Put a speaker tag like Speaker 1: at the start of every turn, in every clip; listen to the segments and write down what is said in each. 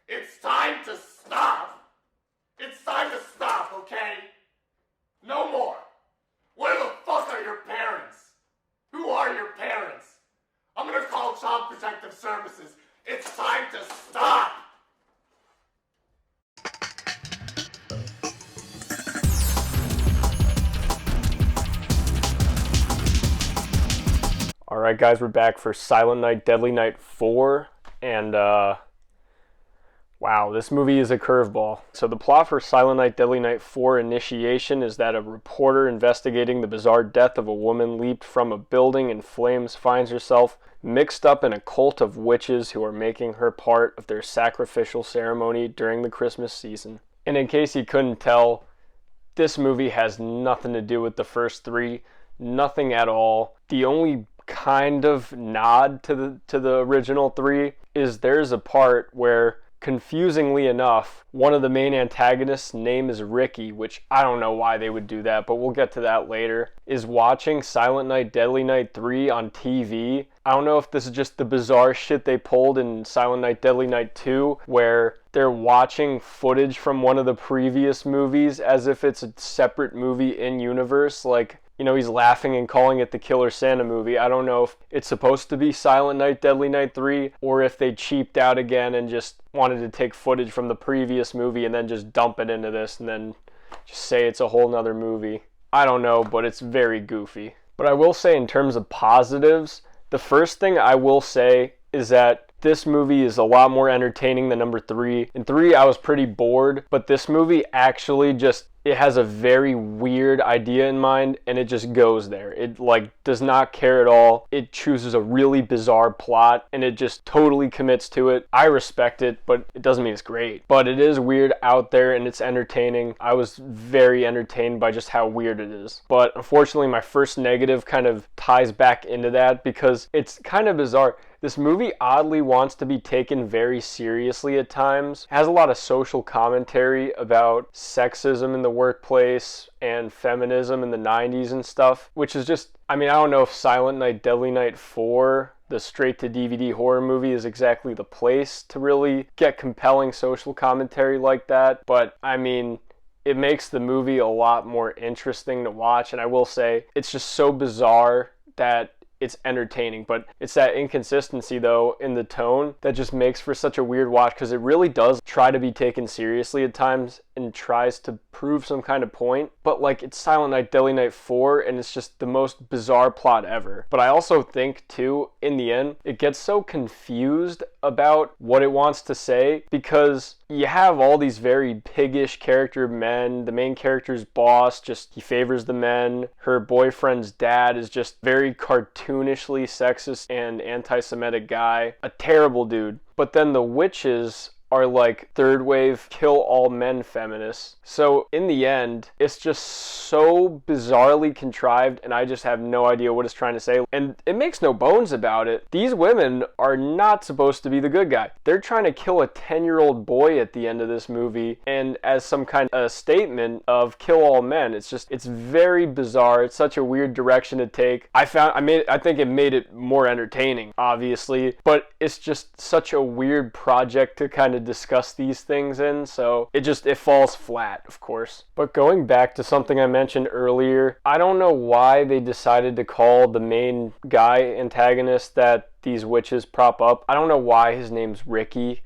Speaker 1: It's time to stop. It's time to stop, okay? No more. Where the fuck are your parents? Who are your parents? I'm gonna call Child Protective Services. It's time to stop.
Speaker 2: Alright guys, we're back for Silent Night, Deadly Night 4, and wow, this movie is a curveball. So the plot for Silent Night, Deadly Night 4 Initiation is that a reporter investigating the bizarre death of a woman leaped from a building in flames finds herself mixed up in a cult of witches who are making her part of their sacrificial ceremony during the Christmas season. And in case you couldn't tell, this movie has nothing to do with the first three, nothing at all. The only kind of nod to the original three is there's a part where, confusingly enough, one of the main antagonists' name is Ricky, which I don't know why they would do that, but we'll get to that later, is watching Silent Night, Deadly Night 3 on TV. I don't know if this is just the bizarre shit they pulled in Silent Night, Deadly Night 2, where they're watching footage from one of the previous movies as if it's a separate movie in universe, like, you know, he's laughing and calling it the Killer Santa movie. I don't know if it's supposed to be Silent Night, Deadly Night 3, or if they cheaped out again and just wanted to take footage from the previous movie and then just dump it into this and then just say it's a whole nother movie. I don't know, but it's very goofy. But I will say, in terms of positives, the first thing I will say is that this movie is a lot more entertaining than number 3. In 3, I was pretty bored, but this movie actually just, it has a very weird idea in mind, and it just goes there. It, like, does not care at all. It chooses a really bizarre plot, and it just totally commits to it. I respect it, but it doesn't mean it's great. But it is weird out there, and it's entertaining. I was very entertained by just how weird it is. But unfortunately, my first negative kind of ties back into that, because it's kind of bizarre. This movie oddly wants to be taken very seriously at times. It has a lot of social commentary about sexism in the workplace and feminism in the 90s and stuff, which is just, I mean, I don't know if Silent Night, Deadly Night 4, the straight-to-DVD horror movie, is exactly the place to really get compelling social commentary like that, but I mean, it makes the movie a lot more interesting to watch, and I will say, it's just so bizarre that it's entertaining, but it's that inconsistency though in the tone that just makes for such a weird watch, because it really does try to be taken seriously at times and tries to prove some kind of point, but like, it's Silent Night, Deadly Night 4 and it's just the most bizarre plot ever. But I also think too, in the end, it gets so confused about what it wants to say, because you have all these very piggish character men. The main character's boss, just, he favors the men. Her boyfriend's dad is just very cartoonishly sexist and anti-Semitic guy. A terrible dude. But then the witches are like third wave kill all men feminists. So in the end, it's just so bizarrely contrived, and I just have no idea what it's trying to say. And it makes no bones about it. These women are not supposed to be the good guy. They're trying to kill a 10-year-old boy at the end of this movie, and as some kind of statement of kill all men. It's just, it's very bizarre. It's such a weird direction to take. I think it made it more entertaining, obviously, but it's just such a weird project to kind of discuss these things in, so it falls flat, of course. But going back to something I mentioned earlier, I don't know why they decided to call the main guy antagonist that these witches prop up. I don't know why his name's Ricky.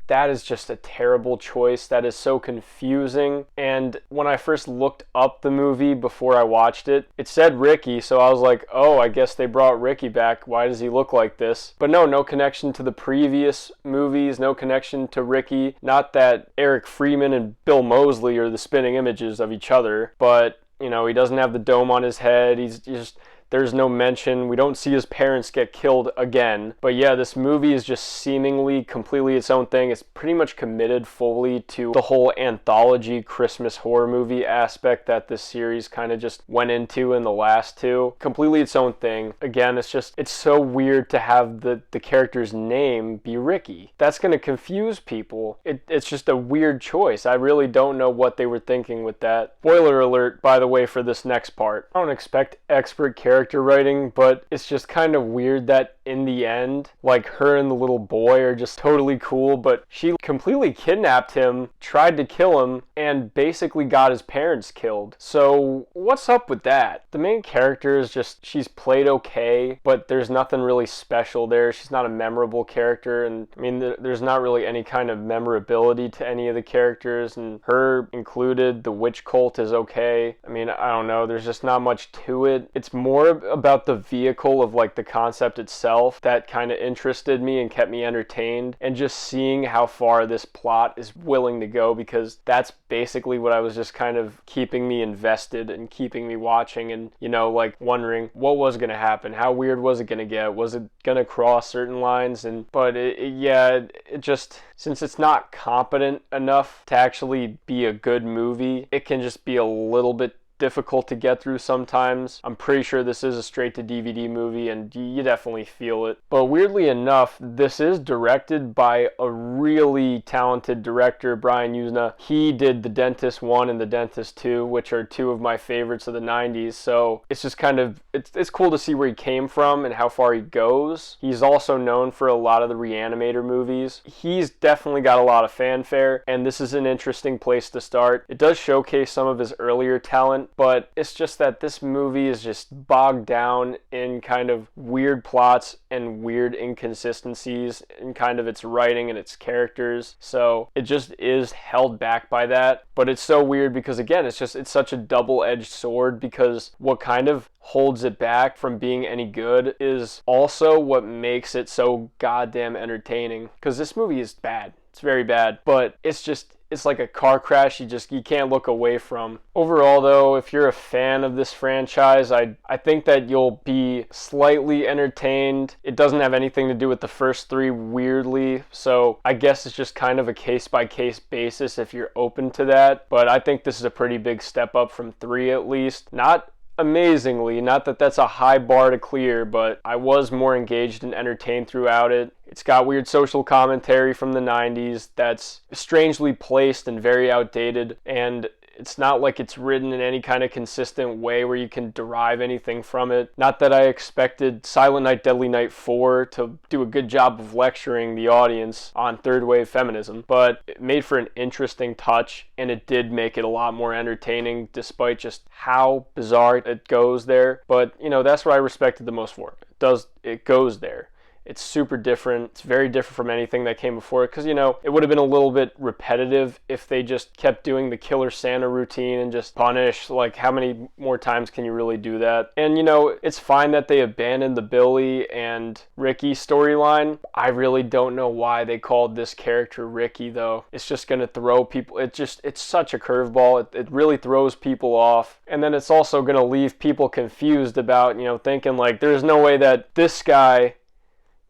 Speaker 2: That is just a terrible choice. That is so confusing. And when I first looked up the movie before I watched it, it said Ricky, so I was like, oh, I guess they brought Ricky back. Why does he look like this? But no connection to the previous movies, no connection to Ricky. Not that Eric Freeman and Bill Moseley are the spinning images of each other, but, you know, he doesn't have the dome on his head. He's just... There's no mention. We don't see his parents get killed again. But yeah, this movie is just seemingly completely its own thing. It's pretty much committed fully to the whole anthology Christmas horror movie aspect that this series kind of just went into in the last two. Completely its own thing. Again, it's so weird to have the character's name be Ricky. That's going to confuse people. It's just a weird choice. I really don't know what they were thinking with that. Spoiler alert, by the way, for this next part. I don't expect expert character writing, but it's just kind of weird that in the end, like, her and the little boy are just totally cool, but she completely kidnapped him, tried to kill him, and basically got his parents killed. So what's up with that? The main character is just, she's played okay, but there's nothing really special there. She's not a memorable character, and I mean, there's not really any kind of memorability to any of the characters, and her included. The witch cult is okay. I mean, I don't know, there's just not much to it. It's more about the vehicle of like the concept itself that kind of interested me and kept me entertained, and just seeing how far this plot is willing to go, because that's basically what I was just kind of keeping me invested and keeping me watching, and you know, like wondering what was going to happen, how weird was it going to get, was it going to cross certain lines, but it just, since it's not competent enough to actually be a good movie, it can just be a little bit difficult to get through sometimes. I'm pretty sure this is a straight to DVD movie, and you definitely feel it. But weirdly enough, this is directed by a really talented director, Brian Yuzna. He did The Dentist 1 and The Dentist 2, which are two of my favorites of the 90s. So it's just kind of, it's cool to see where he came from and how far he goes. He's also known for a lot of the Reanimator movies. He's definitely got a lot of fanfare, and this is an interesting place to start. It does showcase some of his earlier talent, but it's just that this movie is just bogged down in kind of weird plots and weird inconsistencies in kind of its writing and its characters. So it just is held back by that. But it's so weird because, again, it's such a double-edged sword, because what kind of holds it back from being any good is also what makes it so goddamn entertaining. Because this movie is bad. It's very bad. But it's like a car crash you can't look away from. Overall, though, if you're a fan of this franchise, I think that you'll be slightly entertained. It doesn't have anything to do with the first three, weirdly, so I guess it's just kind of a case-by-case basis if you're open to that. But I think this is a pretty big step up from 3, at least. Not amazingly, not that that's a high bar to clear, but I was more engaged and entertained throughout it. It's got weird social commentary from the 90s that's strangely placed and very outdated, and it's not like it's written in any kind of consistent way where you can derive anything from it. Not that I expected Silent Night, Deadly Night 4 to do a good job of lecturing the audience on third wave feminism, but it made for an interesting touch, and it did make it a lot more entertaining despite just how bizarre it goes there. But, you know, that's what I respected the most for it. It goes there. It's super different. It's very different from anything that came before it, because, you know, it would have been a little bit repetitive if they just kept doing the Killer Santa routine and just punish. Like, how many more times can you really do that? And, you know, it's fine that they abandoned the Billy and Ricky storyline. I really don't know why they called this character Ricky, though. It's just going to throw people. It's such a curveball. It really throws people off. And then it's also going to leave people confused about, you know, thinking, like, there's no way that this guy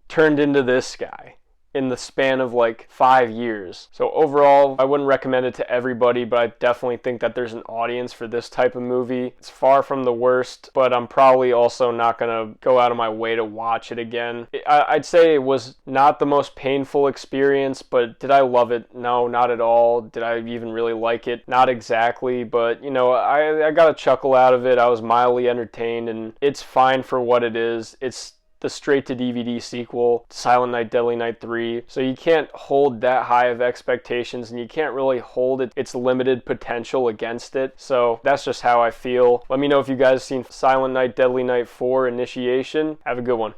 Speaker 2: turned into this guy in the span of like 5 years. So overall, I wouldn't recommend it to everybody, but I definitely think that there's an audience for this type of movie. It's far from the worst, but I'm probably also not gonna go out of my way to watch it again. I'd say it was not the most painful experience, but did I love it? No, not at all. Did I even really like it? Not exactly, but you know, I got a chuckle out of it. I was mildly entertained, and it's fine for what it is. It's the straight-to-DVD sequel, Silent Night, Deadly Night 3. So you can't hold that high of expectations, and you can't really hold its limited potential against it. So that's just how I feel. Let me know if you guys seen Silent Night, Deadly Night 4 Initiation. Have a good one.